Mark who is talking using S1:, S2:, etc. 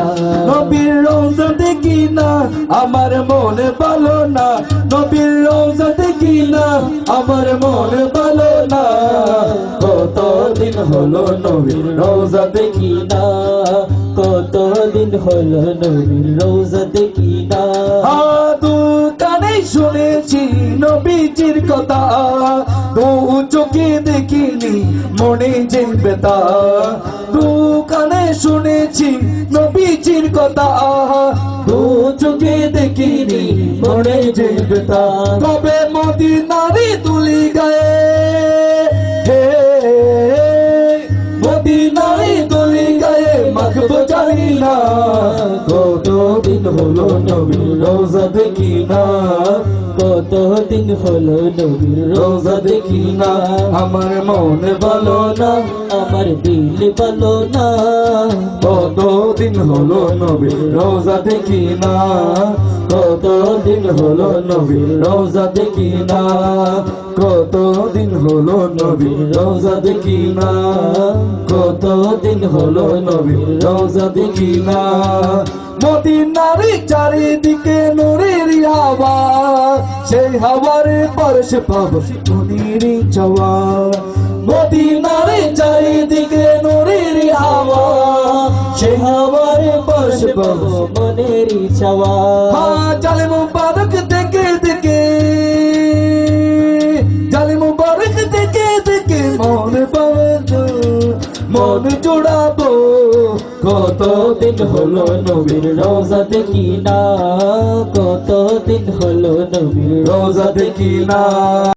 S1: না, নবীর রওজা দেখি না আমার মন ভালো না, নবীর রওজা দেখি না আমার মন ভালো না। কতদিন হলো নবীর রওজা দেখি না, কতদিন হলো নবীর রওজা দেখি না। দু কানে শুনেছি নবীজির কথা, দু চোখে দেখিনি মনে যে ব্যথা। দু কানে শুনেছি নবীজির কথা, দু চোখে দেখিনি মনে যে ব্যথা। তবে মদিনারে তুলি গায়ে, হে মদিনারে তুলি গায়ে মাখবো জানি না। কতদিন হলো নবীর রওজা দেখি না, কতদিন হলো নবীর রওজা দেখি না। আমার মন ভালো না, আমার দিল ভালো না। কতদিন হলো নবীর রওজা দেখি না, কতদিন হলো নবীর রওজা দেখি না, কতদিন হলো নবীর রওজা দেখি না, কতদিন হলো নবীর রওজা দেখি না। মদিনার চারিদিকে নূরের হাওয়া, সেই হাওয়ার পরশ পাবো মনের চাওয়া। মদিনার চারিদিকে নূরের হাওয়া, সেই হাওয়ার পরশ পাবো মনের চাওয়া। জালে মুবারক দেখে দেখে, জালে মুবারক দেখে দেখে মন পাবো, মন জোড়াবো। কতদিন হলো নবীর রওজা দেখি না, কতদিন হলো নবীর রওজা দেখি না।